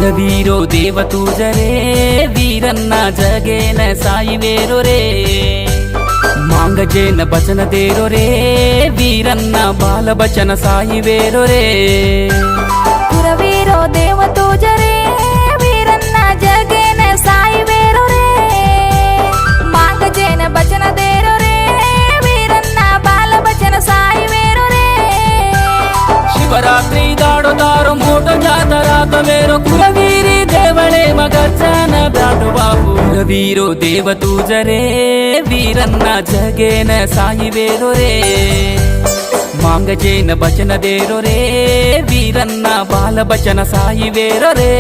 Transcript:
ಕುಲವೀರೋ ದೇವ ತೂಜರೇ ವೀರನ್ನ ಜಗೇನ ಸಾಯಿವೇರೋ ರೇ ಮಾಂಗಜೇನ ಬಚನ ದೇರೋ ರೇ ವೀರನ್ನ ಬಾಲ ಬಚನ ಸಾಯಿವೇರೋ ರೇ ಕುಲವೀರೋ ದೇವ ತೂಜರೇ ವೀರನ್ನ ಜಗೇನ ಸಾಯಿವೇರೋ ರೇ ಮಾಂಗಜೇನ ಬಚನ ದೇರೋ ರೇ ವೀರನ್ನ ಬಾಲ ಬಚನ ಸಾಯಿವೇರೋ ರೇ ಶಿವರಾತ್ರಿ ದಾಡೋದಾರೋ ಮೋಟೋ ಜಾತರಾತ ಮೇರೋ ಕುಲವೀರಿ ದೇವಳೆ ಮಗರ್ಜನ ಬ್ಯಾಟು ಬಾಬು ಕುಲವೀರೋ ದೇವ ತೂಜರೇ ವೀರನ್ನ ಜಗೇನ ಸಾಯಿವೇರೋ ರೇ ಮಾಂಗಜೇನ ಬಚನ ದೇರೋ ರೇ ವೀರನ್ನ ಬಾಲ ಬಚನ ಸಾಯಿವೇರೋ ರೇ